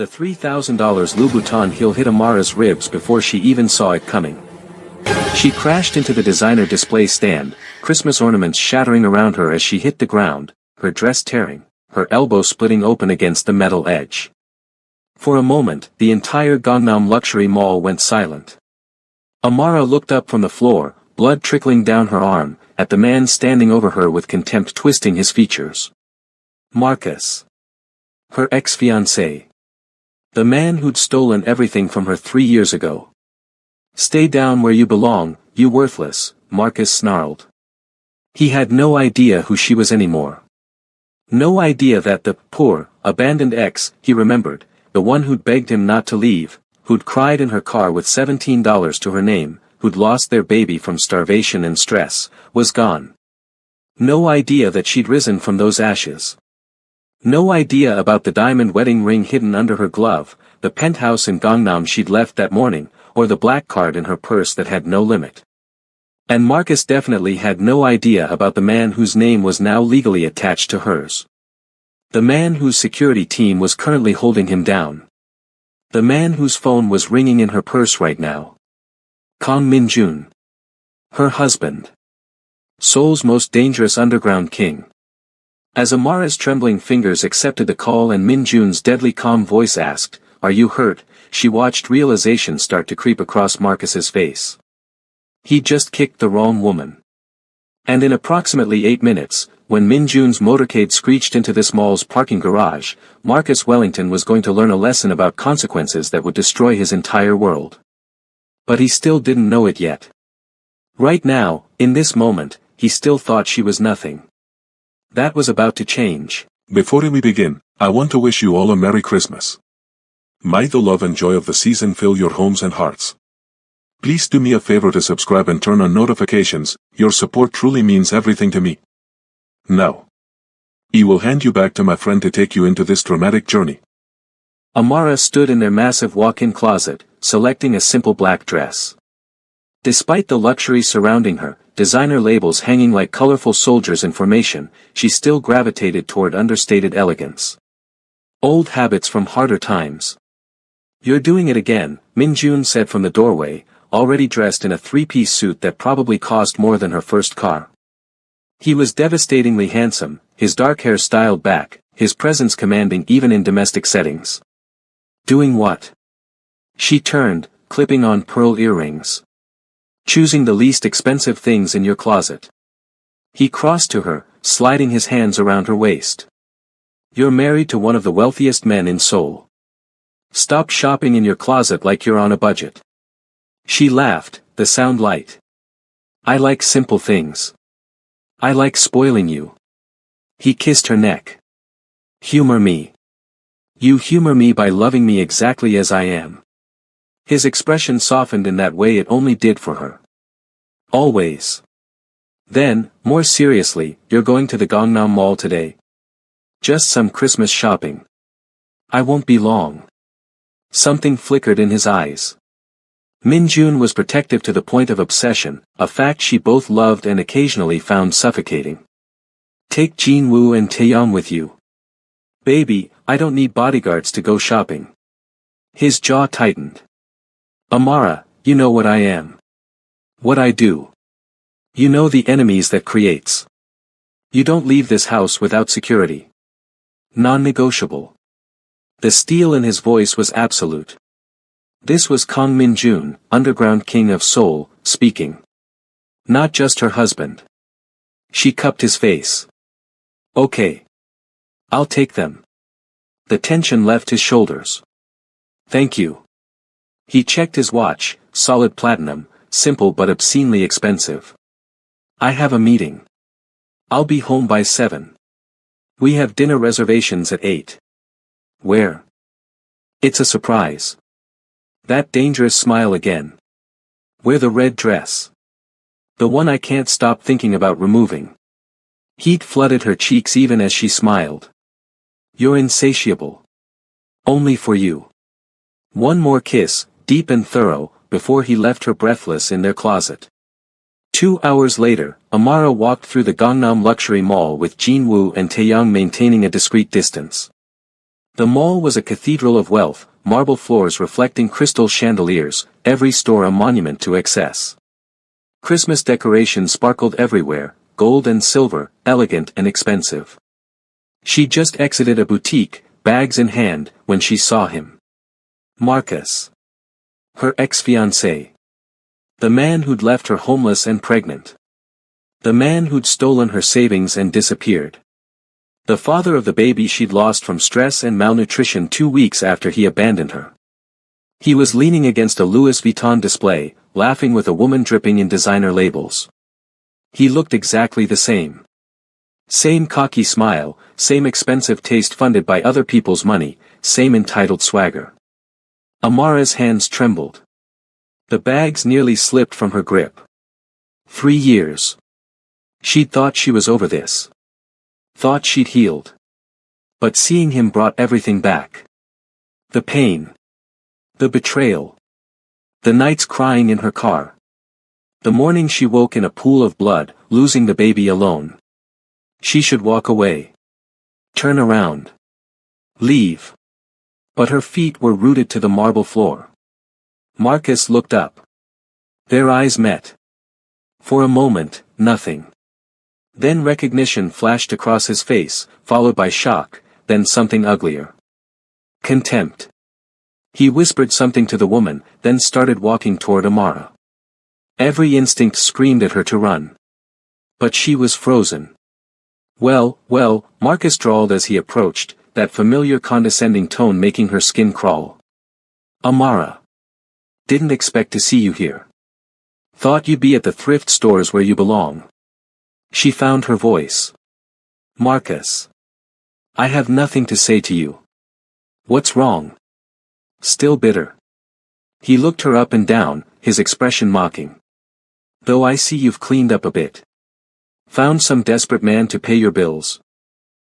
The $3,000 Louboutin heel hit Amara's ribs before she even saw it coming. She crashed into the designer display stand, Christmas ornaments shattering around her as she hit the ground, her dress tearing, her elbow splitting open against the metal edge. For a moment, the entire Gangnam luxury mall went silent. Amara looked up from the floor, blood trickling down her arm, at the man standing over her with contempt twisting his features. Marcus. Her ex-fiancé. The man who'd stolen everything from her 3 years ago. Stay down where you belong, you worthless, Marcus snarled. He had no idea who she was anymore. No idea that the poor, abandoned ex, he remembered, the one who'd begged him not to leave, who'd cried in her car with $17 to her name, who'd lost their baby from starvation and stress, was gone. No idea that she'd risen from those ashes. No idea about the diamond wedding ring hidden under her glove, the penthouse in Gangnam she'd left that morning, or the black card in her purse that had no limit. And Marcus definitely had no idea about the man whose name was now legally attached to hers. The man whose security team was currently holding him down. The man whose phone was ringing in her purse right now. Kang Min-jun. Her husband. Seoul's most dangerous underground king. As Amara's trembling fingers accepted the call and Min-jun's deadly calm voice asked, "Are you hurt?" she watched realization start to creep across Marcus's face. He just kicked the wrong woman. And in approximately 8 minutes, when Min-jun's motorcade screeched into this mall's parking garage, Marcus Wellington was going to learn a lesson about consequences that would destroy his entire world. But he still didn't know it yet. Right now, in this moment, he still thought she was nothing. That was about to change. Before we begin, I want to wish you all a Merry Christmas. May the love and joy of the season fill your homes and hearts. Please do me a favor to subscribe and turn on notifications, your support truly means everything to me. Now, I will hand you back to my friend to take you into this dramatic journey. Amara stood in their massive walk-in closet, selecting a simple black dress. Despite the luxury surrounding her, designer labels hanging like colorful soldiers in formation, she still gravitated toward understated elegance. Old habits from harder times. "You're doing it again," Min-jun said from the doorway, already dressed in a 3-piece suit that probably cost more than her first car. He was devastatingly handsome, his dark hair styled back, his presence commanding even in domestic settings. "Doing what?" She turned, clipping on pearl earrings. "Choosing the least expensive things in your closet." He crossed to her, sliding his hands around her waist. "You're married to one of the wealthiest men in Seoul. Stop shopping in your closet like you're on a budget." She laughed, the sound light. "I like simple things. I like spoiling you." He kissed her neck. "Humor me. You humor me by loving me exactly as I am." His expression softened in that way it only did for her. "Always." Then, more seriously, "You're going to the Gangnam Mall today?" "Just some Christmas shopping." "I won't be long." Something flickered in his eyes. Min-jun was protective to the point of obsession, a fact she both loved and occasionally found suffocating. "Take Jin-woo and Taeyong with you." "Baby, I don't need bodyguards to go shopping." His jaw tightened. "Amara, you know what I am. What I do. You know the enemies that creates. You don't leave this house without security. Non-negotiable." The steel in his voice was absolute. This was Kang Min-jun, underground king of Seoul, speaking. Not just her husband. She cupped his face. "Okay. I'll take them." The tension left his shoulders. "Thank you." He checked his watch, solid platinum, simple but obscenely expensive. "I have a meeting. I'll be home by 7. We have dinner reservations at 8. "Where?" "It's a surprise." That dangerous smile again. "Wear the red dress. The one I can't stop thinking about removing." Heat flooded her cheeks even as she smiled. "You're insatiable. Only for you." One more kiss, deep and thorough, before he left her breathless in their closet. 2 hours later, Amara walked through the Gangnam luxury mall with Jin-woo and Taeyong maintaining a discreet distance. The mall was a cathedral of wealth, marble floors reflecting crystal chandeliers, every store a monument to excess. Christmas decorations sparkled everywhere, gold and silver, elegant and expensive. She just exited a boutique, bags in hand, when she saw him. Marcus. Her ex-fiancé. The man who'd left her homeless and pregnant. The man who'd stolen her savings and disappeared. The father of the baby she'd lost from stress and malnutrition 2 weeks after he abandoned her. He was leaning against a Louis Vuitton display, laughing with a woman dripping in designer labels. He looked exactly the same. Same cocky smile, same expensive taste funded by other people's money, same entitled swagger. Amara's hands trembled. The bags nearly slipped from her grip. 3 years. She'd thought she was over this. Thought she'd healed. But seeing him brought everything back. The pain. The betrayal. The nights crying in her car. The morning she woke in a pool of blood, losing the baby alone. She should walk away. Turn around. Leave. But her feet were rooted to the marble floor. Marcus looked up. Their eyes met. For a moment, nothing. Then recognition flashed across his face, followed by shock, then something uglier. Contempt. He whispered something to the woman, then started walking toward Amara. Every instinct screamed at her to run. But she was frozen. Well, Marcus drawled as he approached, that familiar condescending tone making her skin crawl. Amara. Didn't expect to see you here. Thought you'd be at the thrift stores where you belong. She found her voice. Marcus. I have nothing to say to you. What's wrong? Still bitter. He looked her up and down, his expression mocking. Though I see you've cleaned up a bit. Found some desperate man to pay your bills.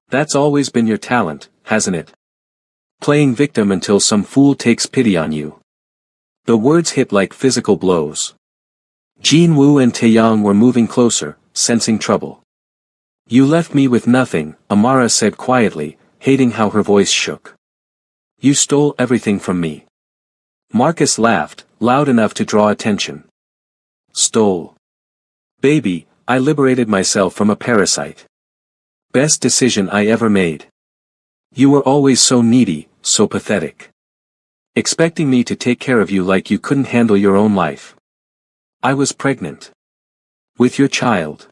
That's always been your talent, hasn't it? Playing victim until some fool takes pity on you. The words hit like physical blows. Jinwoo and Taeyong were moving closer, sensing trouble. You left me with nothing, Amara said quietly, hating how her voice shook. You stole everything from me. Marcus laughed, loud enough to draw attention. Stole. Baby, I liberated myself from a parasite. Best decision I ever made. You were always so needy, so pathetic. Expecting me to take care of you like you couldn't handle your own life. I was pregnant. With your child.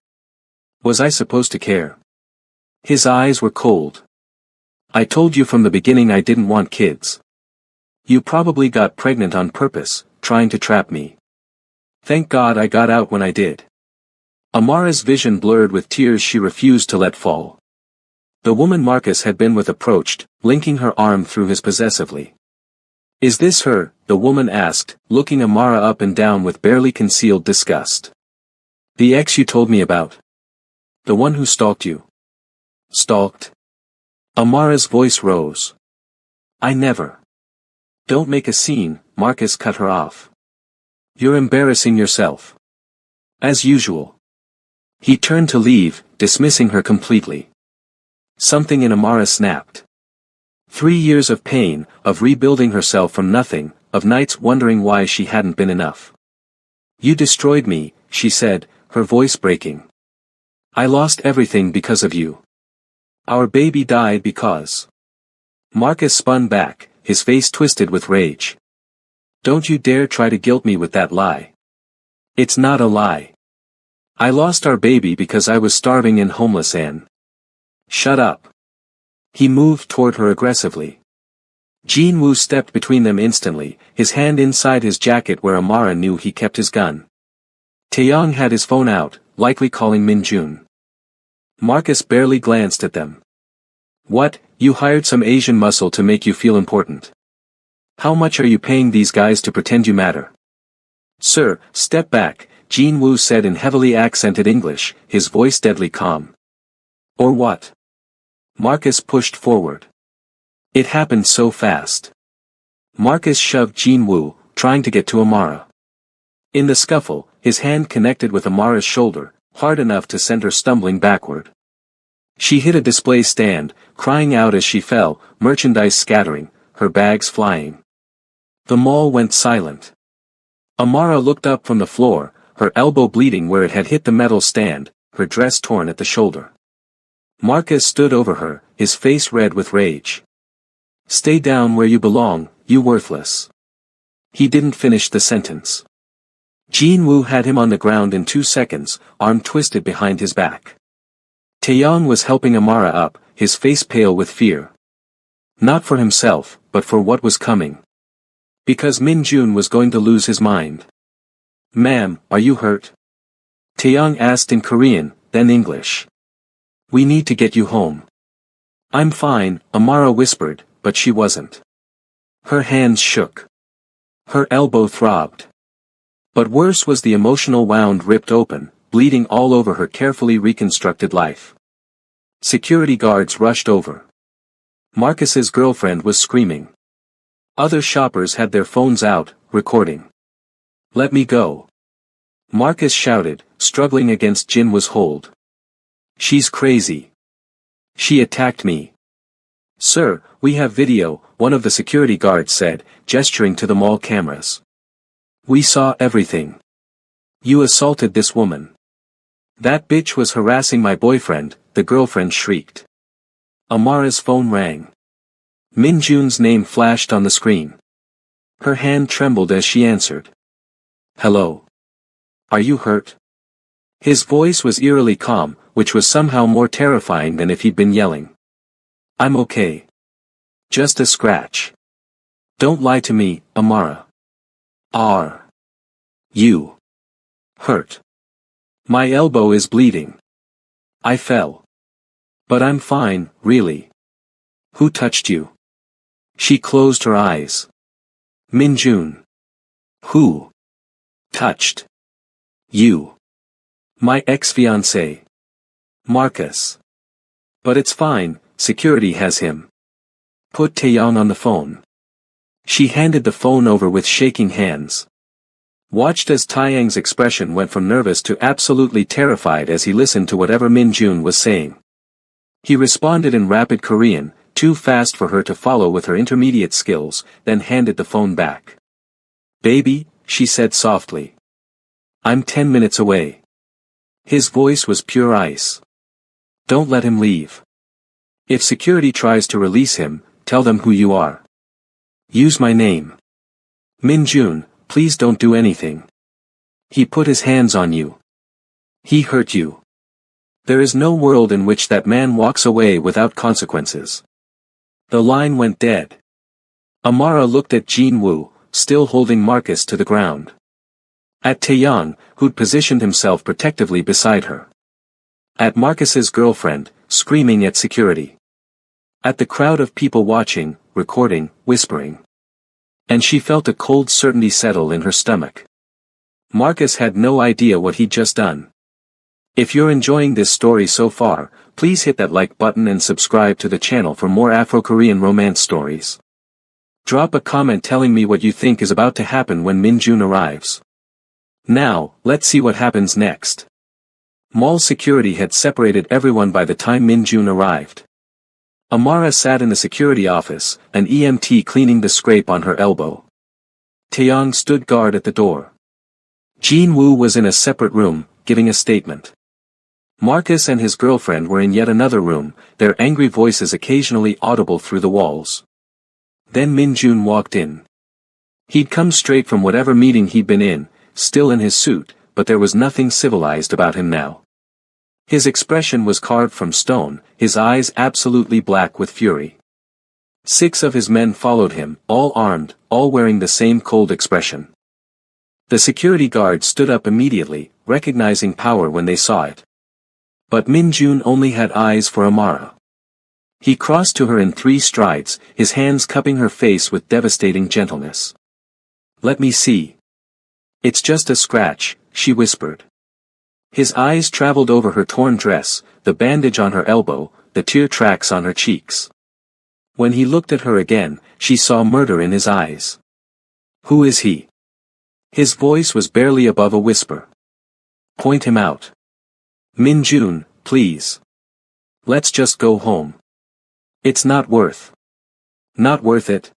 Was I supposed to care? His eyes were cold. I told you from the beginning I didn't want kids. You probably got pregnant on purpose, trying to trap me. Thank God I got out when I did. Amara's vision blurred with tears she refused to let fall. The woman Marcus had been with approached, linking her arm through his possessively. Is this her? The woman asked, looking Amara up and down with barely concealed disgust. The ex you told me about. The one who stalked you. Stalked? Amara's voice rose. I never. Don't make a scene, Marcus cut her off. You're embarrassing yourself. As usual. He turned to leave, dismissing her completely. Something in Amara snapped. 3 years of pain, of rebuilding herself from nothing, of nights wondering why she hadn't been enough. You destroyed me, she said, her voice breaking. I lost everything because of you. Our baby died because. Marcus spun back, his face twisted with rage. Don't you dare try to guilt me with that lie. It's not a lie. I lost our baby because I was starving and homeless and. Shut up. He moved toward her aggressively. Jinwoo stepped between them instantly, his hand inside his jacket where Amara knew he kept his gun. Taeyong had his phone out, likely calling Minjun. Marcus barely glanced at them. What, you hired some Asian muscle to make you feel important? How much are you paying these guys to pretend you matter? Sir, step back, Jinwoo said in heavily accented English, his voice deadly calm. Or what? Marcus pushed forward. It happened so fast. Marcus shoved Jinwoo, trying to get to Amara. In the scuffle, his hand connected with Amara's shoulder, hard enough to send her stumbling backward. She hit a display stand, crying out as she fell, merchandise scattering, her bags flying. The mall went silent. Amara looked up from the floor, her elbow bleeding where it had hit the metal stand, her dress torn at the shoulder. Marcus stood over her, his face red with rage. "Stay down where you belong, you worthless." He didn't finish the sentence. Jin Woo had him on the ground in 2 seconds, arm twisted behind his back. Taeyong was helping Amara up, his face pale with fear. Not for himself, but for what was coming. Because Min Jun was going to lose his mind. "Ma'am, are you hurt?" Taeyong asked in Korean, then English. "We need to get you home." "I'm fine," Amara whispered, but she wasn't. Her hands shook. Her elbow throbbed. But worse was the emotional wound ripped open, bleeding all over her carefully reconstructed life. Security guards rushed over. Marcus's girlfriend was screaming. Other shoppers had their phones out, recording. "Let me go." Marcus shouted, struggling against Jin Woo's hold. "She's crazy. She attacked me." "Sir, we have video," one of the security guards said, gesturing to the mall cameras. "We saw everything. You assaulted this woman." "That bitch was harassing my boyfriend," the girlfriend shrieked. Amara's phone rang. Min Jun's name flashed on the screen. Her hand trembled as she answered. "Hello. Are you hurt?" His voice was eerily calm, which was somehow more terrifying than if he'd been yelling. "I'm okay. Just a scratch." "Don't lie to me, Amara." "Are you hurt?" "My elbow is bleeding. I fell. But I'm fine, really." "Who touched you?" She closed her eyes. "Min Jun." "Who touched you?" "My ex-fiancé. Marcus." "But it's fine, security has him." "Put Taeyong on the phone." She handed the phone over with shaking hands. Watched as Taeyang's expression went from nervous to absolutely terrified as he listened to whatever Min Jun was saying. He responded in rapid Korean, too fast for her to follow with her intermediate skills, then handed the phone back. "Baby," she said softly. "I'm 10 minutes away." His voice was pure ice. "Don't let him leave. If security tries to release him, tell them who you are. Use my name. Min Jun, please don't do anything. He put his hands on you. He hurt you. There is no world in which that man walks away without consequences." The line went dead. Amara looked at Jin Woo, still holding Marcus to the ground. At Taeyong, who'd positioned himself protectively beside her. At Marcus's girlfriend, screaming at security. At the crowd of people watching, recording, whispering. And she felt a cold certainty settle in her stomach. Marcus had no idea what he'd just done. If you're enjoying this story so far, please hit that like button and subscribe to the channel for more Afro-Korean romance stories. Drop a comment telling me what you think is about to happen when Min Jun arrives. Now, let's see what happens next. Mall security had separated everyone by the time Min Jun arrived. Amara sat in the security office, an EMT cleaning the scrape on her elbow. Taeyong stood guard at the door. Jin Woo was in a separate room, giving a statement. Marcus and his girlfriend were in yet another room, their angry voices occasionally audible through the walls. Then Min Jun walked in. He'd come straight from whatever meeting he'd been in, still in his suit, but there was nothing civilized about him now. His expression was carved from stone, his eyes absolutely black with fury. 6 of his men followed him, all armed, all wearing the same cold expression. The security guard stood up immediately, recognizing power when they saw it. But Min Jun only had eyes for Amara. He crossed to her in 3 strides, his hands cupping her face with devastating gentleness. "Let me see." "It's just a scratch," she whispered. His eyes traveled over her torn dress, the bandage on her elbow, the tear tracks on her cheeks. When he looked at her again, she saw murder in his eyes. "Who is he?" His voice was barely above a whisper. "Point him out. Min Jun, please." Let's just go home. It's not worth. Not worth it.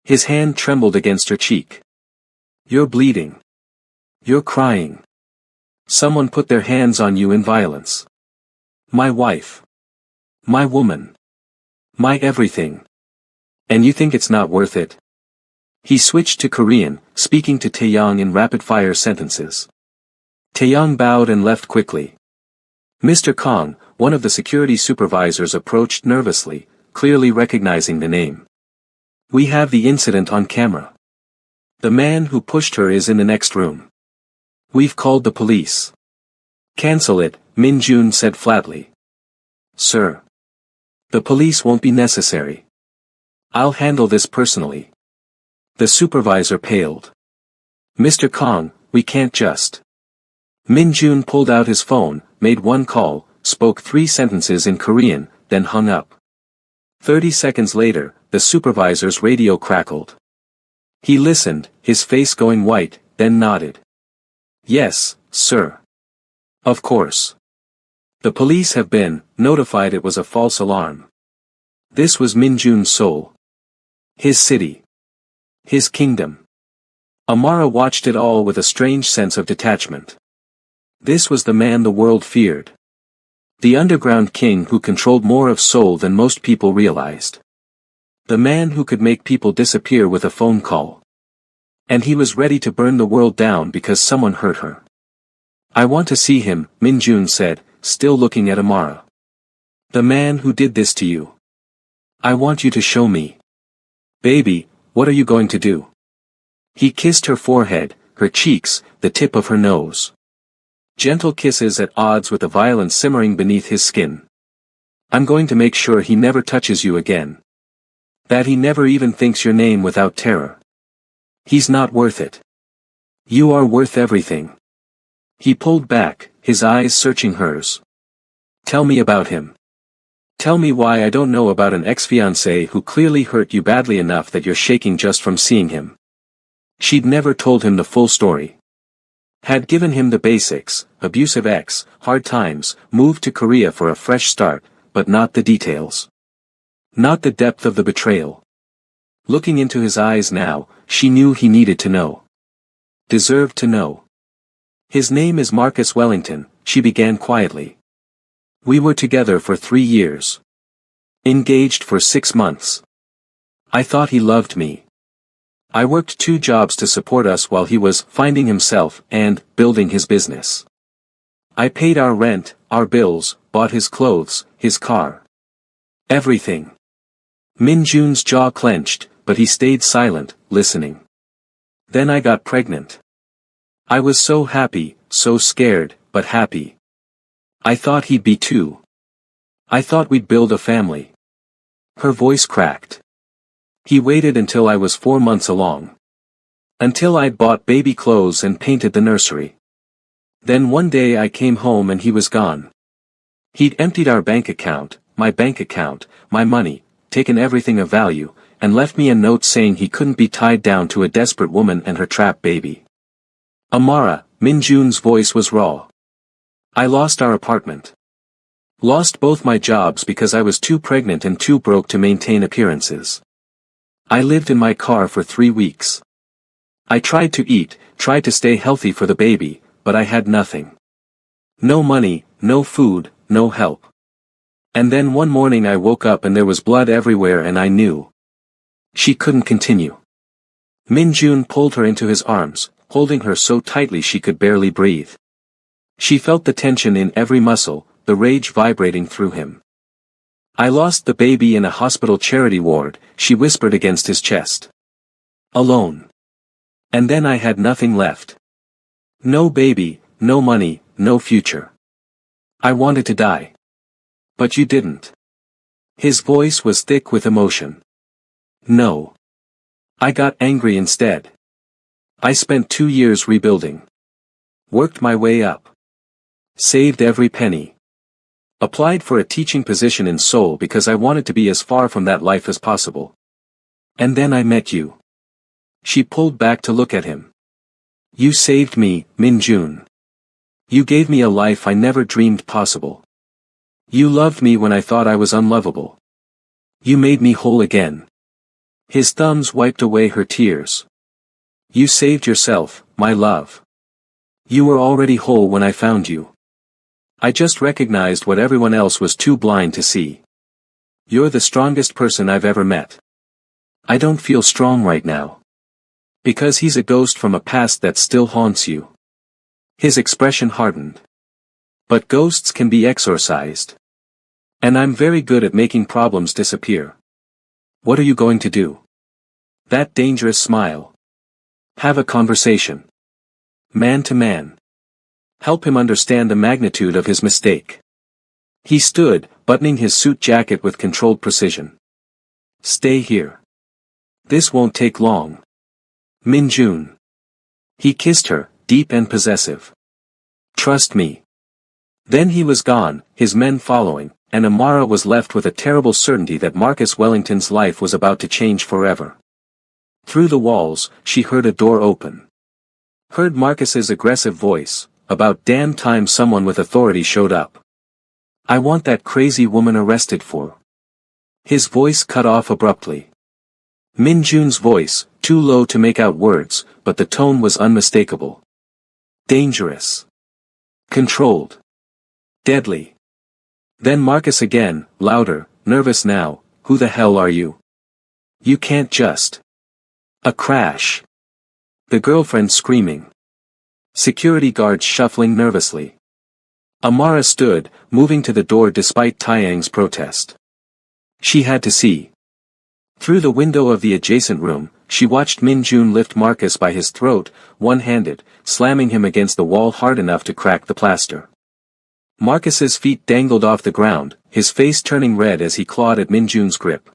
His hand trembled against her cheek. You're bleeding. You're crying. Someone put their hands on you in violence. My wife. My woman. My everything. And you think it's not worth it? He switched to Korean, speaking to Taeyong in rapid-fire sentences. Taeyong bowed and left quickly. Mr. Kong, one of the security supervisors, approached nervously, clearly recognizing the name. We have the incident on camera. The man who pushed her is in the next room. We've called the police. Cancel it, Min Jun said flatly. Sir. The police won't be necessary. I'll handle this personally. The supervisor paled. Mr. Kong, we can't just. Min Jun pulled out his phone, made one call, spoke 3 sentences in Korean, then hung up. 30 seconds later, the supervisor's radio crackled. He listened, his face going white, then nodded. Yes, sir. Of course. The police have been notified it was a false alarm. This was Min Jun's soul. His city. His kingdom. Amara watched it all with a strange sense of detachment. This was the man the world feared. The underground king who controlled more of Seoul than most people realized. The man who could make people disappear with a phone call. And he was ready to burn the world down because someone hurt her. I want to see him, Min Jun said, still looking at Amara. The man who did this to you. I want you to show me. Baby, what are you going to do? He kissed her forehead, her cheeks, the tip of her nose. Gentle kisses at odds with the violence simmering beneath his skin. I'm going to make sure he never touches you again. That he never even thinks your name without terror. He's not worth it. You are worth everything. He pulled back, his eyes searching hers. Tell me about him. Tell me why I don't know about an ex-fiancé who clearly hurt you badly enough that you're shaking just from seeing him. She'd never told him the full story. Had given him the basics, abusive ex, hard times, moved to Korea for a fresh start, but not the details. Not the depth of the betrayal. Looking into his eyes now, she knew he needed to know. Deserved to know. His name is Marcus Wellington, she began quietly. We were together for 3 years. Engaged for 6 months. I thought he loved me. I worked 2 jobs to support us while he was finding himself and building his business. I paid our rent, our bills, bought his clothes, his car. Everything. Min Jun's jaw clenched, but he stayed silent, listening. Then I got pregnant. I was so happy, so scared, but happy. I thought he'd be too. I thought we'd build a family. Her voice cracked. He waited until I was 4 months along. Until I'd bought baby clothes and painted the nursery. Then one day I came home and he was gone. He'd emptied our bank account, my money, taken everything of value, and left me a note saying he couldn't be tied down to a desperate woman and her trapped baby. Amara, Min Jun's voice was raw. I lost our apartment. Lost both my jobs because I was too pregnant and too broke to maintain appearances. I lived in my car for 3 weeks. I tried to eat, tried to stay healthy for the baby, but I had nothing. No money, no food, no help. And then one morning I woke up and there was blood everywhere and I knew. She couldn't continue. Min Jun pulled her into his arms, holding her so tightly she could barely breathe. She felt the tension in every muscle, the rage vibrating through him. I lost the baby in a hospital charity ward, she whispered against his chest. Alone. And then I had nothing left. No baby, no money, no future. I wanted to die. But you didn't. His voice was thick with emotion. No. I got angry instead. I spent 2 years rebuilding. Worked my way up. Saved every penny. Applied for a teaching position in Seoul because I wanted to be as far from that life as possible. And then I met you. She pulled back to look at him. You saved me, Min Jun. You gave me a life I never dreamed possible. You loved me when I thought I was unlovable. You made me whole again. His thumbs wiped away her tears. You saved yourself, my love. You were already whole when I found you. I just recognized what everyone else was too blind to see. You're the strongest person I've ever met. I don't feel strong right now. Because he's a ghost from a past that still haunts you. His expression hardened. But ghosts can be exorcised. And I'm very good at making problems disappear. What are you going to do? That dangerous smile. Have a conversation. Man to man. Help him understand the magnitude of his mistake. He stood, buttoning his suit jacket with controlled precision. Stay here. This won't take long. Min-jun. He kissed her, deep and possessive. Trust me. Then he was gone, his men following, and Amara was left with a terrible certainty that Marcus Wellington's life was about to change forever. Through the walls, she heard a door open. Heard Marcus's aggressive voice, about damn time someone with authority showed up. I want that crazy woman arrested for. His voice cut off abruptly. Min-jun's voice, too low to make out words, but the tone was unmistakable. Dangerous. Controlled. Deadly. Then Marcus again, louder, nervous now, who the hell are you? You can't just. A crash. The girlfriend screaming. Security guards shuffling nervously. Amara stood, moving to the door despite Taeyang's protest. She had to see. Through the window of the adjacent room, she watched Min-jun lift Marcus by his throat, one-handed, slamming him against the wall hard enough to crack the plaster. Marcus's feet dangled off the ground, his face turning red as he clawed at Min-jun's grip.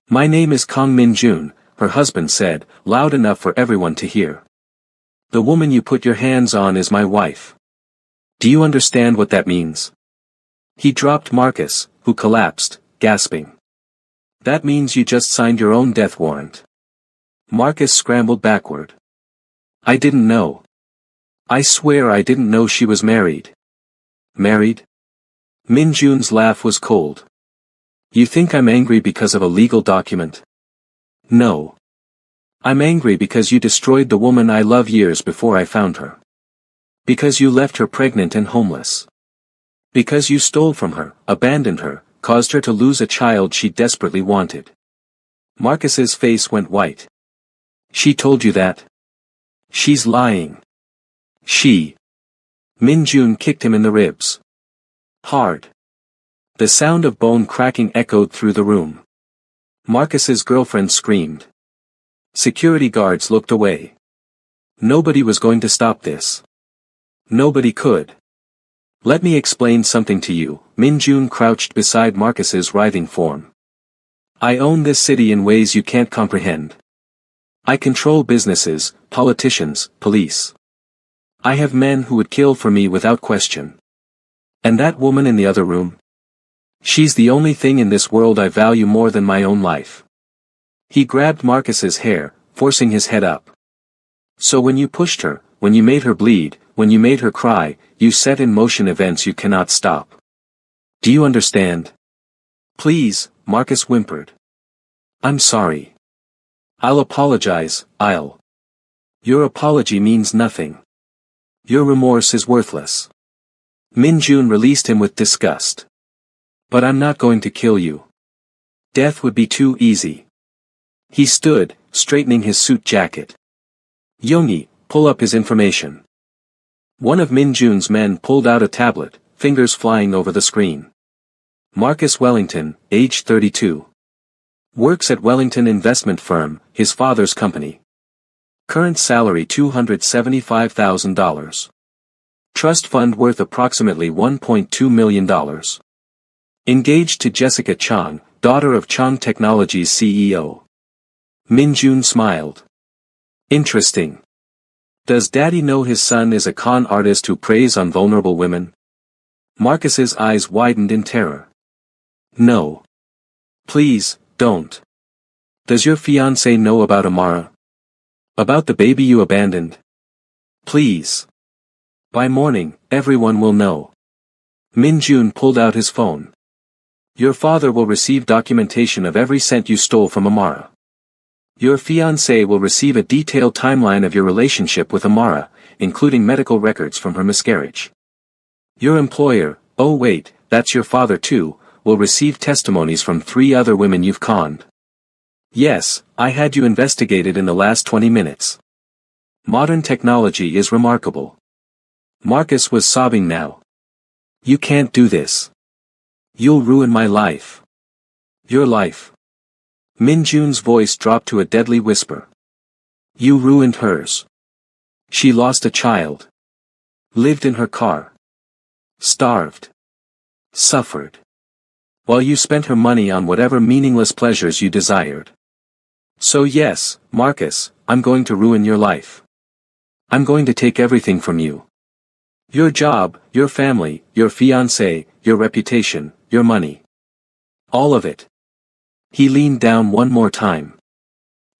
My name is Kang Min-jun, her husband said, loud enough for everyone to hear. The woman you put your hands on is my wife. Do you understand what that means? He dropped Marcus, who collapsed, gasping. That means you just signed your own death warrant. Marcus scrambled backward. I didn't know. I swear I didn't know she was married. Married? Min-jun's laugh was cold. You think I'm angry because of a legal document? No. I'm angry because you destroyed the woman I love years before I found her. Because you left her pregnant and homeless. Because you stole from her, abandoned her, caused her to lose a child she desperately wanted. Marcus's face went white. She told you that? She's lying. She. Min-jun kicked him in the ribs. Hard. The sound of bone cracking echoed through the room. Marcus's girlfriend screamed. Security guards looked away. Nobody was going to stop this. Nobody could. Let me explain something to you. Min-jun crouched beside Marcus's writhing form. I own this city in ways you can't comprehend. I control businesses, politicians, police. I have men who would kill for me without question. And that woman in the other room? She's the only thing in this world I value more than my own life. He grabbed Marcus's hair, forcing his head up. So when you pushed her, when you made her bleed, when you made her cry, you set in motion events you cannot stop. Do you understand? Please, Marcus whimpered. I'm sorry. I'll apologize, Your apology means nothing. Your remorse is worthless. Min-jun released him with disgust. But I'm not going to kill you. Death would be too easy. He stood, straightening his suit jacket. Yongi, pull up his information. One of Min-jun's men pulled out a tablet, fingers flying over the screen. Marcus Wellington, age 32. Works at Wellington Investment Firm, his father's company. Current salary $275,000. Trust fund worth approximately $1.2 million. Engaged to Jessica Chang, daughter of Chang Technologies CEO. Min-jun smiled. Interesting. Does daddy know his son is a con artist who preys on vulnerable women? Marcus's eyes widened in terror. No. Please, don't. Does your fiancé know about Amara? About the baby you abandoned? Please. By morning, everyone will know. Min Jun pulled out his phone. Your father will receive documentation of every cent you stole from Amara. Your fiancée will receive a detailed timeline of your relationship with Amara, including medical records from her miscarriage. Your employer, oh wait, that's your father too, will receive testimonies from 3 other women you've conned. Yes, I had you investigated in the last 20 minutes. Modern technology is remarkable. Marcus was sobbing now. You can't do this. You'll ruin my life. Your life. Min Jun's voice dropped to a deadly whisper. You ruined hers. She lost a child. Lived in her car. Starved. Suffered. While you spent her money on whatever meaningless pleasures you desired. So yes, Marcus, I'm going to ruin your life. I'm going to take everything from you. Your job, your family, your fiancé, your reputation, your money. All of it. He leaned down one more time.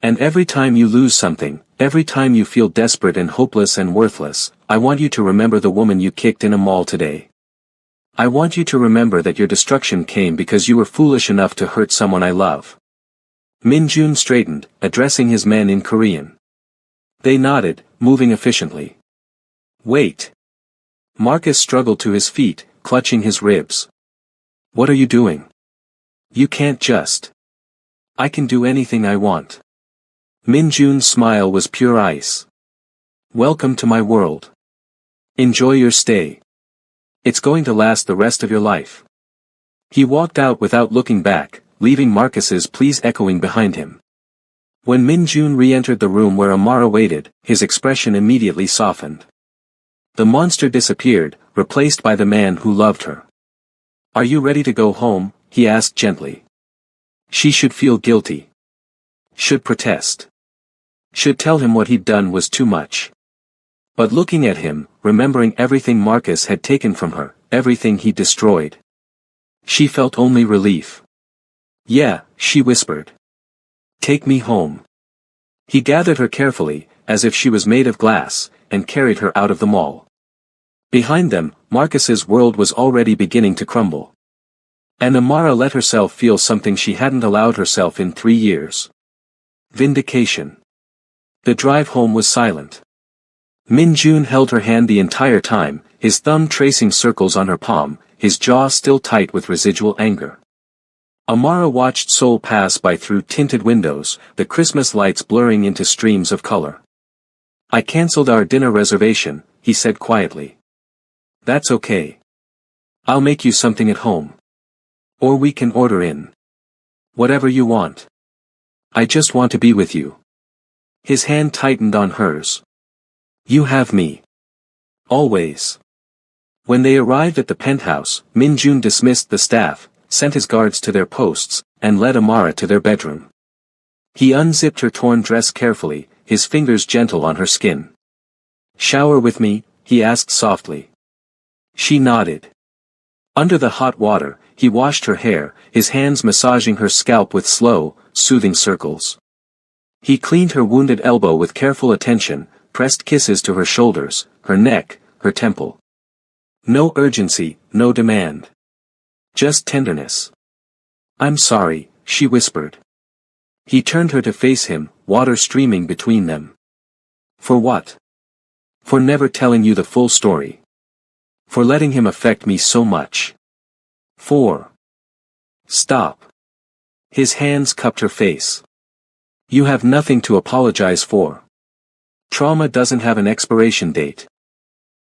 And every time you lose something, every time you feel desperate and hopeless and worthless, I want you to remember the woman you kicked in a mall today. I want you to remember that your destruction came because you were foolish enough to hurt someone I love. Min Jun straightened, addressing his men in Korean. They nodded, moving efficiently. Wait. Marcus struggled to his feet, clutching his ribs. What are you doing? You can't just. I can do anything I want. Min Jun's smile was pure ice. Welcome to my world. Enjoy your stay. It's going to last the rest of your life. He walked out without looking back, leaving Marcus's pleas echoing behind him. When Min Jun re-entered the room where Amara waited, his expression immediately softened. The monster disappeared, replaced by the man who loved her. Are you ready to go home? He asked gently. She should feel guilty. Should protest. Should tell him what he'd done was too much. But looking at him, remembering everything Marcus had taken from her, everything he destroyed. She felt only relief. Yeah, she whispered. Take me home. He gathered her carefully, as if she was made of glass, and carried her out of the mall. Behind them, Marcus's world was already beginning to crumble. And Amara let herself feel something she hadn't allowed herself in 3 years. Vindication. The drive home was silent. Min Jun held her hand the entire time, his thumb tracing circles on her palm, his jaw still tight with residual anger. Amara watched Seoul pass by through tinted windows, the Christmas lights blurring into streams of color. I cancelled our dinner reservation, he said quietly. That's okay. I'll make you something at home. Or we can order in. Whatever you want. I just want to be with you. His hand tightened on hers. You have me. Always. When they arrived at the penthouse, Min Jun dismissed the staff, sent his guards to their posts, and led Amara to their bedroom. He unzipped her torn dress carefully, his fingers gentle on her skin. Shower with me, he asked softly. She nodded. Under the hot water, he washed her hair, his hands massaging her scalp with slow, soothing circles. He cleaned her wounded elbow with careful attention, pressed kisses to her shoulders, her neck, her temple. No urgency, no demand. Just tenderness. I'm sorry, she whispered. He turned her to face him, water streaming between them. For what? For never telling you the full story. For letting him affect me so much. For. Stop. His hands cupped her face. You have nothing to apologize for. Trauma doesn't have an expiration date.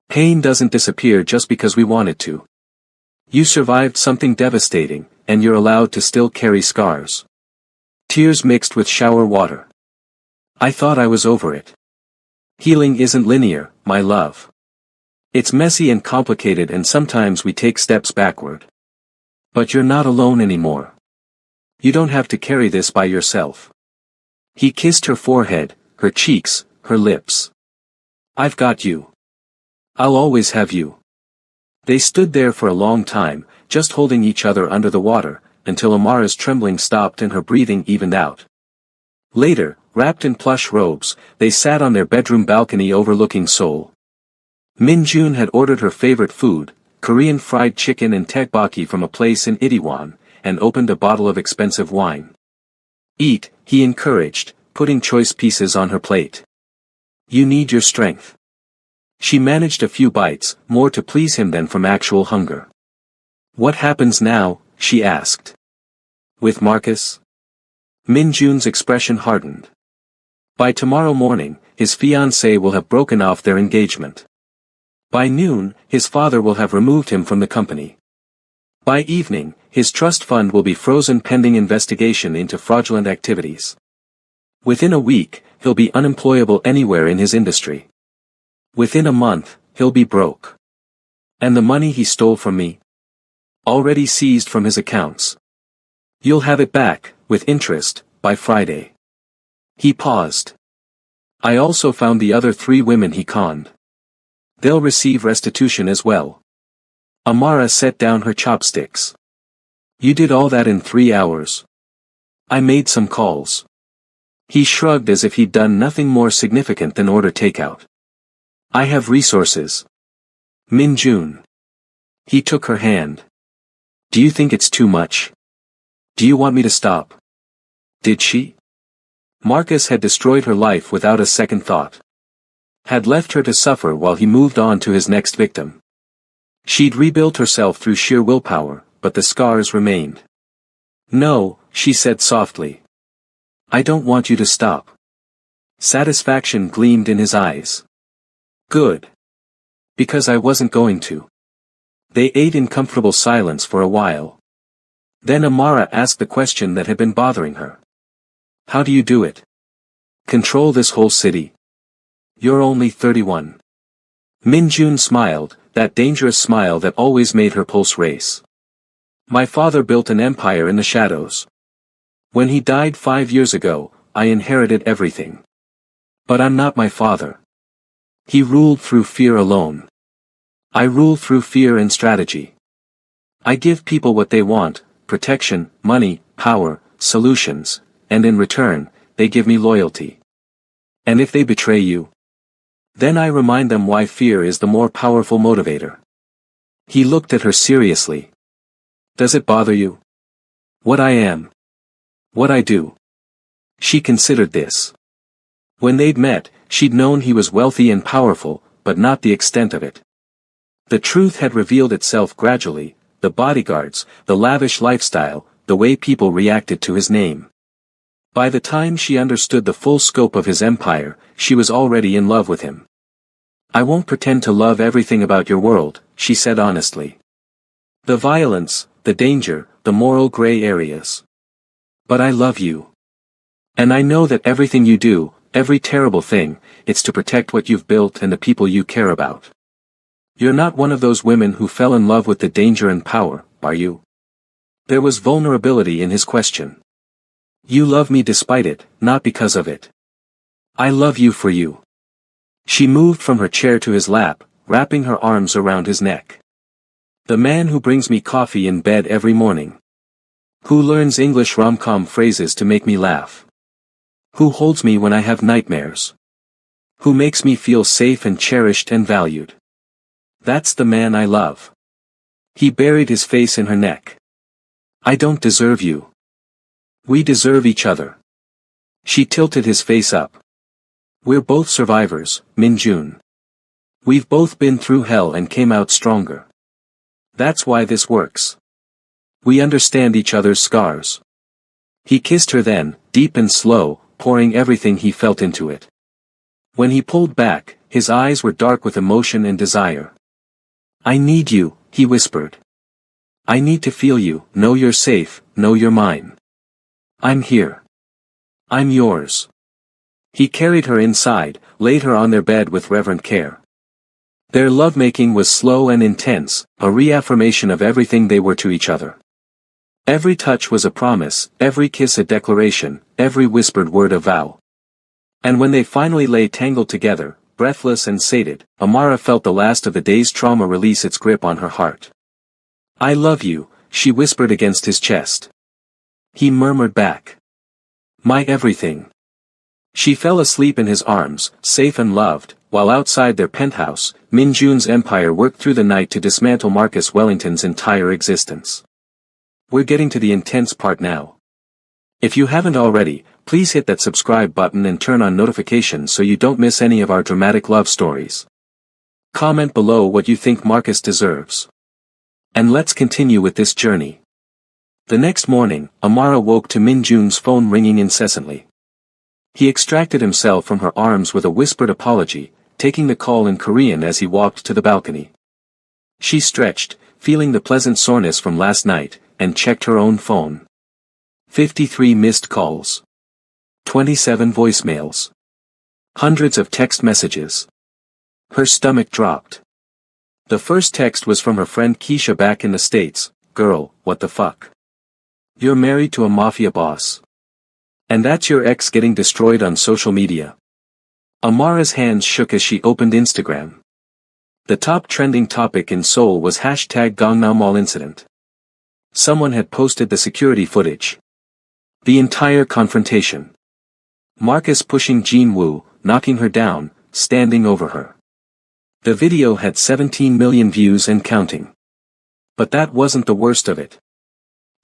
Pain doesn't disappear just because we want it to. You survived something devastating, and you're allowed to still carry scars. Tears mixed with shower water. I thought I was over it. Healing isn't linear, my love. It's messy and complicated, and sometimes we take steps backward. But you're not alone anymore. You don't have to carry this by yourself. He kissed her forehead, her cheeks, her lips. I've got you. I'll always have you. They stood there for a long time, just holding each other under the water, until Amara's trembling stopped and her breathing evened out. Later, wrapped in plush robes, they sat on their bedroom balcony overlooking Seoul. Min Jun had ordered her favorite food, Korean fried chicken and tteokbokki from a place in Itaewon, and opened a bottle of expensive wine. Eat, he encouraged, putting choice pieces on her plate. You need your strength. She managed a few bites, more to please him than from actual hunger. What happens now? She asked. With Marcus? Min Jun's expression hardened. By tomorrow morning, his fiancée will have broken off their engagement. By noon, his father will have removed him from the company. By evening, his trust fund will be frozen pending investigation into fraudulent activities. Within a week, he'll be unemployable anywhere in his industry. Within a month, he'll be broke. And the money he stole from me? Already seized from his accounts. You'll have it back, with interest, by Friday. He paused. I also found the other 3 women he conned. They'll receive restitution as well. Amara set down her chopsticks. You did all that in 3 hours. I made some calls. He shrugged as if he'd done nothing more significant than order takeout. I have resources. Min Jun. He took her hand. Do you think it's too much? Do you want me to stop? Did she? Marcus had destroyed her life without a second thought. Had left her to suffer while he moved on to his next victim. She'd rebuilt herself through sheer willpower, but the scars remained. No, she said softly. I don't want you to stop. Satisfaction gleamed in his eyes. Good. Because I wasn't going to. They ate in comfortable silence for a while. Then Amara asked the question that had been bothering her. How do you do it? Control this whole city. You're only 31. Min Jun smiled, that dangerous smile that always made her pulse race. My father built an empire in the shadows. When he died 5 years ago, I inherited everything. But I'm not my father. He ruled through fear alone. I rule through fear and strategy. I give people what they want, protection, money, power, solutions, and in return, they give me loyalty. And if they betray you, then I remind them why fear is the more powerful motivator. He looked at her seriously. Does it bother you? What I am? What I do? She considered this. When they'd met, she'd known he was wealthy and powerful, but not the extent of it. The truth had revealed itself gradually, the bodyguards, the lavish lifestyle, the way people reacted to his name. By the time she understood the full scope of his empire, she was already in love with him. I won't pretend to love everything about your world, she said honestly. The violence, the danger, the moral gray areas. But I love you. And I know that everything you do, every terrible thing, it's to protect what you've built and the people you care about. You're not one of those women who fell in love with the danger and power, are you? There was vulnerability in his question. You love me despite it, not because of it. I love you for you. She moved from her chair to his lap, wrapping her arms around his neck. The man who brings me coffee in bed every morning. Who learns English rom-com phrases to make me laugh. Who holds me when I have nightmares. Who makes me feel safe and cherished and valued. That's the man I love. He buried his face in her neck. I don't deserve you. We deserve each other. She tilted his face up. We're both survivors, Min Jun. We've both been through hell and came out stronger. That's why this works. We understand each other's scars. He kissed her then, deep and slow, pouring everything he felt into it. When he pulled back, his eyes were dark with emotion and desire. I need you, he whispered. I need to feel you, know you're safe, know you're mine. I'm here. I'm yours. He carried her inside, laid her on their bed with reverent care. Their lovemaking was slow and intense, a reaffirmation of everything they were to each other. Every touch was a promise, every kiss a declaration, every whispered word a vow. And when they finally lay tangled together, breathless and sated, Amara felt the last of the day's trauma release its grip on her heart. I love you, she whispered against his chest. He murmured back. My everything. She fell asleep in his arms, safe and loved, while outside their penthouse, Min Jun's empire worked through the night to dismantle Marcus Wellington's entire existence. We're getting to the intense part now. If you haven't already, please hit that subscribe button and turn on notifications so you don't miss any of our dramatic love stories. Comment below what you think Marcus deserves. And let's continue with this journey. The next morning, Amara woke to Min Jun's phone ringing incessantly. He extracted himself from her arms with a whispered apology, taking the call in Korean as he walked to the balcony. She stretched, feeling the pleasant soreness from last night, and checked her own phone. 53 missed calls. 27 voicemails. Hundreds of text messages. Her stomach dropped. The first text was from her friend Keisha back in the States. Girl, what the fuck? You're married to a mafia boss. And that's your ex getting destroyed on social media. Amara's hands shook as she opened Instagram. The top trending topic in Seoul was #Gangnam Mall incident. Someone had posted the security footage. The entire confrontation. Marcus pushing Jin Woo, knocking her down, standing over her. The video had 17 million views and counting. But that wasn't the worst of it.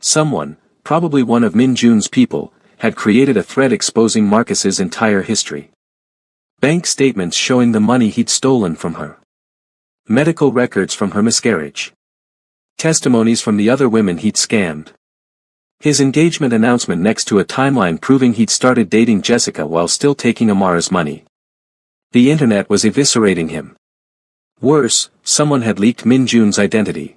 Someone, probably one of Min Jun's people, had created a thread exposing Marcus's entire history. Bank statements showing the money he'd stolen from her. Medical records from her miscarriage. Testimonies from the other women he'd scammed. His engagement announcement next to a timeline proving he'd started dating Jessica while still taking Amara's money. The internet was eviscerating him. Worse, someone had leaked Min Jun's identity.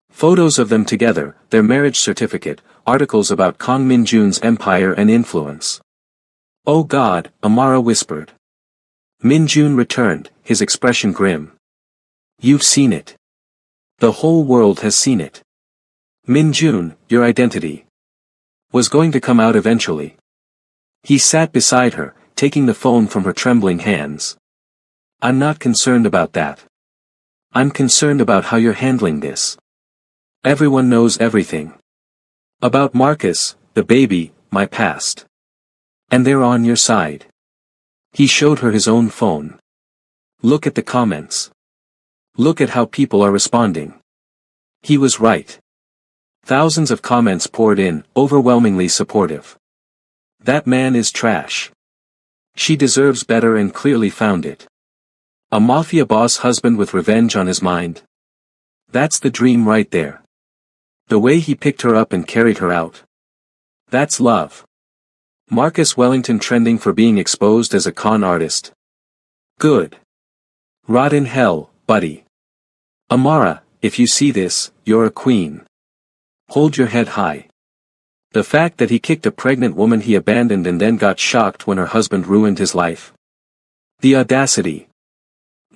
Photos of them together, their marriage certificate, articles about Kang Min Jun's empire and influence. Oh God, Amara whispered. Min Jun returned, his expression grim. You've seen it. The whole world has seen it. Min Jun, your identity was going to come out eventually. He sat beside her, taking the phone from her trembling hands. I'm not concerned about that. I'm concerned about how you're handling this. Everyone knows everything. About Marcus, the baby, my past. And they're on your side. He showed her his own phone. Look at the comments. Look at how people are responding. He was right. Thousands of comments poured in, overwhelmingly supportive. That man is trash. She deserves better and clearly found it. A mafia boss husband with revenge on his mind. That's the dream right there. The way he picked her up and carried her out. That's love. Marcus Wellington trending for being exposed as a con artist. Good. Rot in hell, buddy. Amara, if you see this, you're a queen. Hold your head high. The fact that he kicked a pregnant woman he abandoned and then got shocked when her husband ruined his life. The audacity.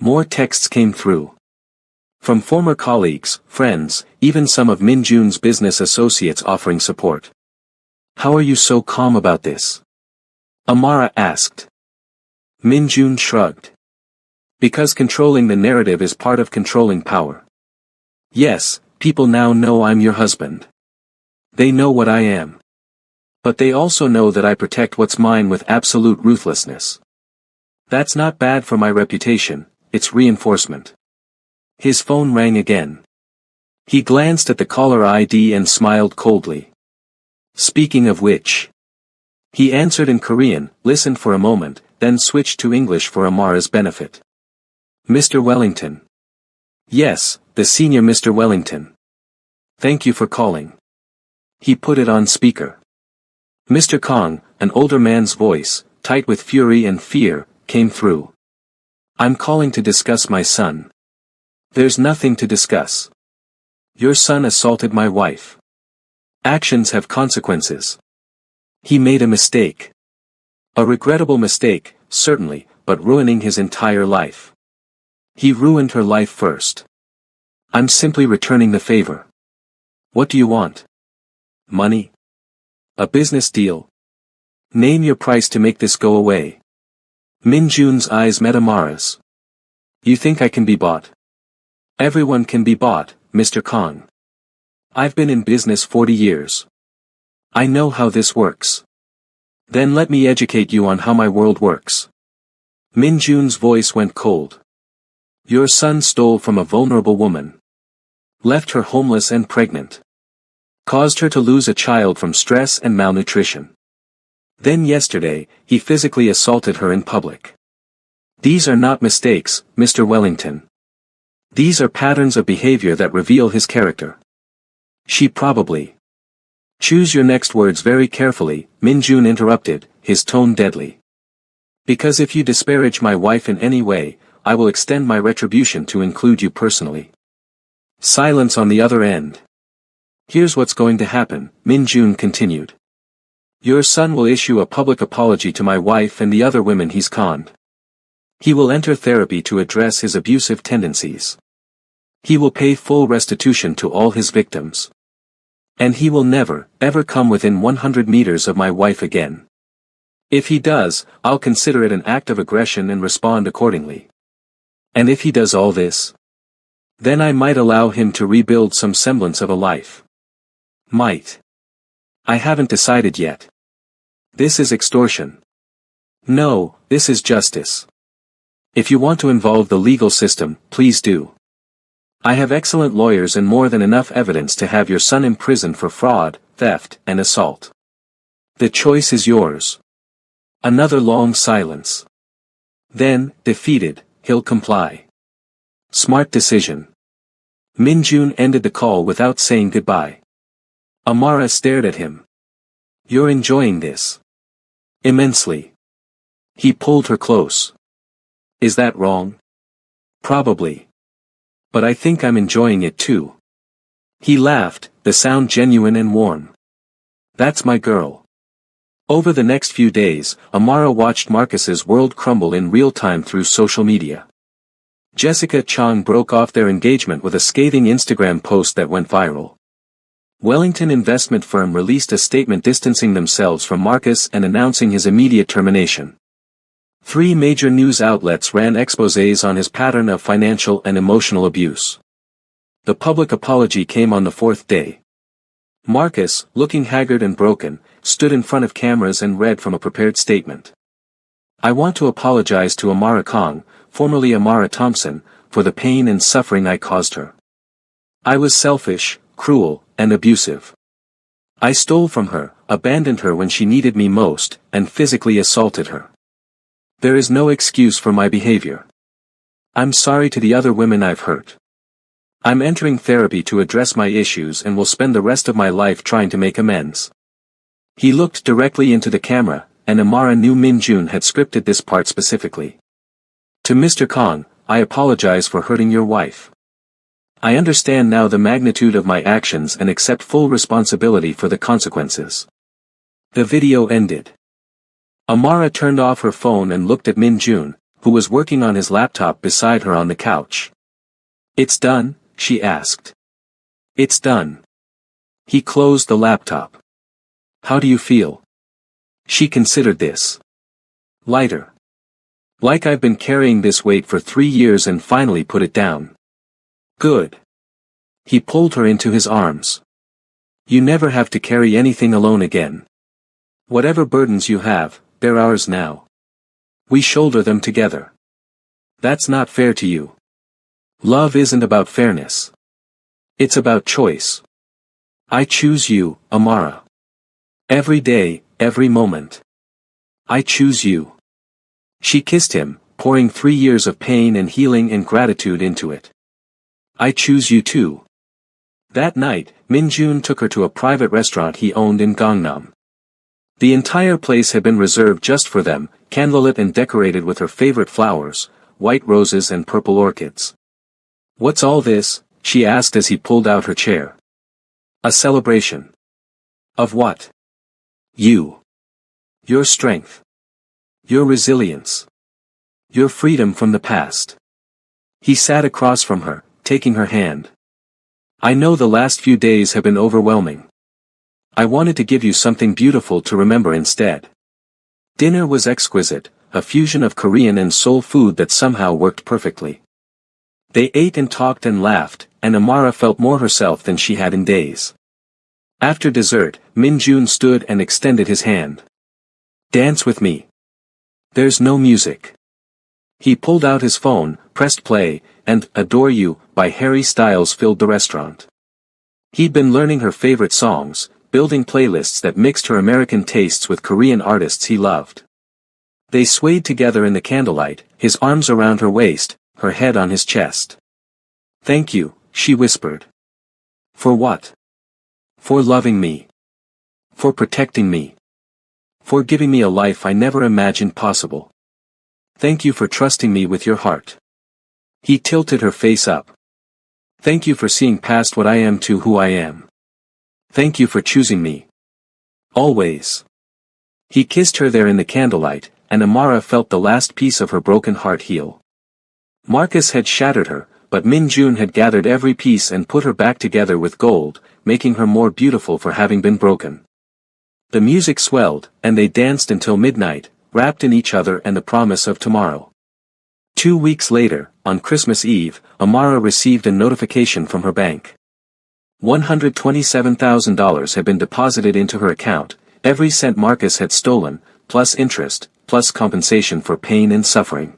More texts came through. From former colleagues, friends, even some of Min Jun's business associates offering support. How are you so calm about this? Amara asked. Min Jun shrugged. Because controlling the narrative is part of controlling power. Yes, people now know I'm your husband. They know what I am. But they also know that I protect what's mine with absolute ruthlessness. That's not bad for my reputation, it's reinforcement. His phone rang again. He glanced at the caller ID and smiled coldly. Speaking of which. He answered in Korean, listened for a moment, then switched to English for Amara's benefit. Mr. Wellington. Yes, the senior Mr. Wellington. Thank you for calling. He put it on speaker. Mr. Kang, an older man's voice, tight with fury and fear, came through. I'm calling to discuss my son. There's nothing to discuss. Your son assaulted my wife. Actions have consequences. He made a mistake. A regrettable mistake, certainly, but ruining his entire life. He ruined her life first. I'm simply returning the favor. What do you want? Money? A business deal? Name your price to make this go away. Min Jun's eyes met Amara's. You think I can be bought? Everyone can be bought, Mr. Kang. I've been in business 40 years. I know how this works. Then let me educate you on how my world works. Min Jun's voice went cold. Your son stole from a vulnerable woman. Left her homeless and pregnant. Caused her to lose a child from stress and malnutrition. Then yesterday, he physically assaulted her in public. These are not mistakes, Mr. Wellington. These are patterns of behavior that reveal his character. She probably. Choose your next words very carefully, Min Jun interrupted, his tone deadly. Because if you disparage my wife in any way, I will extend my retribution to include you personally. Silence on the other end. Here's what's going to happen, Min Jun continued. Your son will issue a public apology to my wife and the other women he's conned. He will enter therapy to address his abusive tendencies. He will pay full restitution to all his victims. And he will never, ever come within 100 meters of my wife again. If he does, I'll consider it an act of aggression and respond accordingly. And if he does all this, then I might allow him to rebuild some semblance of a life. Might. I haven't decided yet. This is extortion. No, this is justice. If you want to involve the legal system, please do. I have excellent lawyers and more than enough evidence to have your son imprisoned for fraud, theft, and assault. The choice is yours. Another long silence. Then, defeated, he'll comply. Smart decision. Min Jun ended the call without saying goodbye. Amara stared at him. You're enjoying this. Immensely. He pulled her close. Is that wrong? Probably. But I think I'm enjoying it too. He laughed, the sound genuine and warm. That's my girl. Over the next few days, Amara watched Marcus's world crumble in real time through social media. Jessica Chang broke off their engagement with a scathing Instagram post that went viral. Wellington investment firm released a statement distancing themselves from Marcus and announcing his immediate termination. 3 major news outlets ran exposés on his pattern of financial and emotional abuse. The public apology came on the 4th day. Marcus, looking haggard and broken, stood in front of cameras and read from a prepared statement. I want to apologize to Amara Kong, formerly Amara Thompson, for the pain and suffering I caused her. I was selfish, cruel, and abusive. I stole from her, abandoned her when she needed me most, and physically assaulted her. There is no excuse for my behavior. I'm sorry to the other women I've hurt. I'm entering therapy to address my issues and will spend the rest of my life trying to make amends. He looked directly into the camera, and Amara knew Min Jun had scripted this part specifically. To Mr. Kong, I apologize for hurting your wife. I understand now the magnitude of my actions and accept full responsibility for the consequences. The video ended. Amara turned off her phone and looked at Min Jun, who was working on his laptop beside her on the couch. It's done? She asked. It's done. He closed the laptop. How do you feel? She considered this. Lighter. Like I've been carrying this weight for 3 years and finally put it down. Good. He pulled her into his arms. You never have to carry anything alone again. Whatever burdens you have, they're ours now. We shoulder them together. That's not fair to you. Love isn't about fairness. It's about choice. I choose you, Amara. Every day, every moment. I choose you. She kissed him, pouring 3 years of pain and healing and gratitude into it. I choose you too. That night, Min Jun took her to a private restaurant he owned in Gangnam. The entire place had been reserved just for them, candlelit and decorated with her favorite flowers, white roses and purple orchids. What's all this? She asked as he pulled out her chair. A celebration. Of what? You. Your strength. Your resilience. Your freedom from the past. He sat across from her, taking her hand. I know the last few days have been overwhelming. I wanted to give you something beautiful to remember instead. Dinner was exquisite, a fusion of Korean and Seoul food that somehow worked perfectly. They ate and talked and laughed, and Amara felt more herself than she had in days. After dessert, Min Jun stood and extended his hand. Dance with me. There's no music. He pulled out his phone, pressed play, and Adore You by Harry Styles filled the restaurant. He'd been learning her favorite songs, building playlists that mixed her American tastes with Korean artists he loved. They swayed together in the candlelight, his arms around her waist, her head on his chest. Thank you, she whispered. For what? For loving me. For protecting me. For giving me a life I never imagined possible. Thank you for trusting me with your heart. He tilted her face up. Thank you for seeing past what I am to who I am. Thank you for choosing me. Always. He kissed her there in the candlelight, and Amara felt the last piece of her broken heart heal. Marcus had shattered her, but Min-jun had gathered every piece and put her back together with gold, making her more beautiful for having been broken. The music swelled, and they danced until midnight, wrapped in each other and the promise of tomorrow. 2 weeks later, on Christmas Eve, Amara received a notification from her bank. $127,000 had been deposited into her account, every cent Marcus had stolen, plus interest, plus compensation for pain and suffering.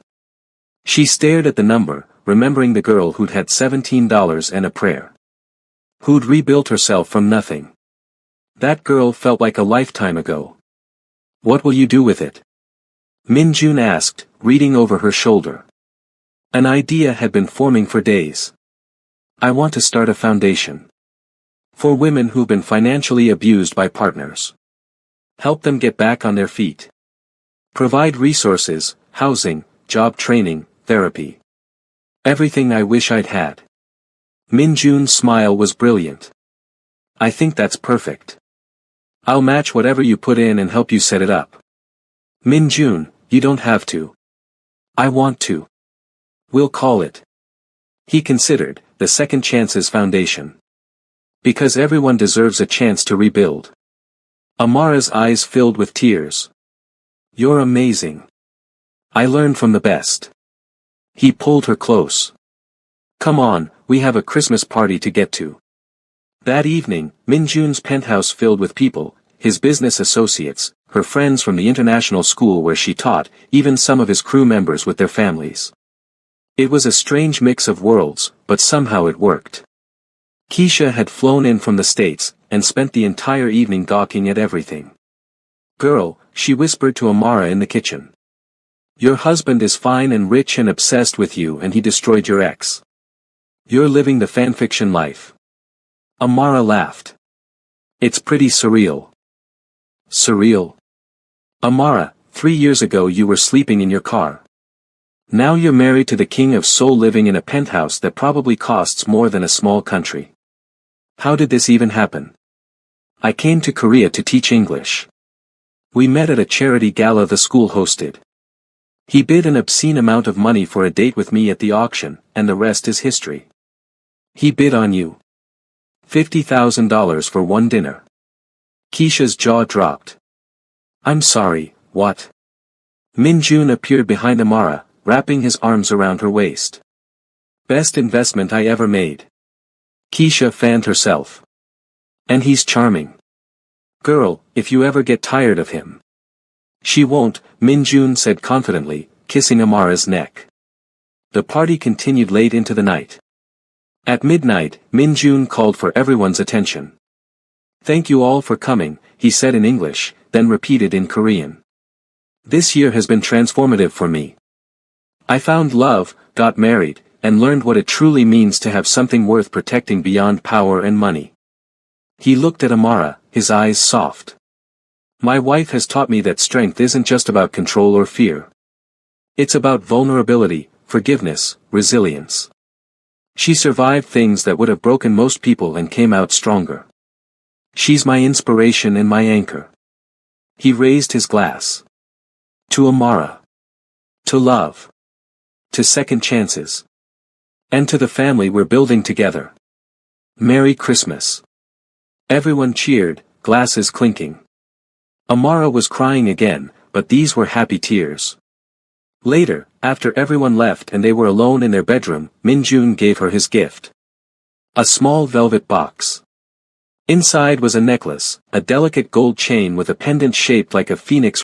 She stared at the number, remembering the girl who'd had $17 and a prayer. Who'd rebuilt herself from nothing. That girl felt like a lifetime ago. What will you do with it? Min-jun asked, reading over her shoulder. An idea had been forming for days. I want to start a foundation. For women who've been financially abused by partners. Help them get back on their feet. Provide resources, housing, job training, therapy. Everything I wish I'd had. Min-jun's smile was brilliant. I think that's perfect. I'll match whatever you put in and help you set it up. Min-jun, you don't have to. I want to. We'll call it. He considered, the Second Chances Foundation. Because everyone deserves a chance to rebuild. Amara's eyes filled with tears. You're amazing. I learned from the best. He pulled her close. Come on, we have a Christmas party to get to. That evening, Min-jun's penthouse filled with people, his business associates, her friends from the international school where she taught, even some of his crew members with their families. It was a strange mix of worlds, but somehow it worked. Keisha had flown in from the States, and spent the entire evening gawking at everything. Girl, she whispered to Amara in the kitchen. Your husband is fine and rich and obsessed with you and he destroyed your ex. You're living the fanfiction life. Amara laughed. It's pretty surreal. Surreal? Amara, 3 years ago you were sleeping in your car. Now you're married to the king of Seoul living in a penthouse that probably costs more than a small country. How did this even happen? I came to Korea to teach English. We met at a charity gala the school hosted. He bid an obscene amount of money for a date with me at the auction, and the rest is history. He bid on you. $50,000 for one dinner. Keisha's jaw dropped. I'm sorry, what? Min-jun appeared behind Amara, wrapping his arms around her waist. Best investment I ever made. Keisha fanned herself. And he's charming. Girl, if you ever get tired of him. She won't, Min-jun said confidently, kissing Amara's neck. The party continued late into the night. At midnight, Min-jun called for everyone's attention. Thank you all for coming, he said in English, then repeated in Korean. This year has been transformative for me. I found love, got married, and learned what it truly means to have something worth protecting beyond power and money. He looked at Amara, his eyes soft. My wife has taught me that strength isn't just about control or fear. It's about vulnerability, forgiveness, resilience. She survived things that would have broken most people and came out stronger. She's my inspiration and my anchor. He raised his glass. To Amara. To love. To second chances. And to the family we're building together. Merry Christmas. Everyone cheered, glasses clinking. Amara was crying again, but these were happy tears. Later, after everyone left and they were alone in their bedroom, Min-jun gave her his gift. A small velvet box. Inside was a necklace, a delicate gold chain with a pendant shaped like a phoenix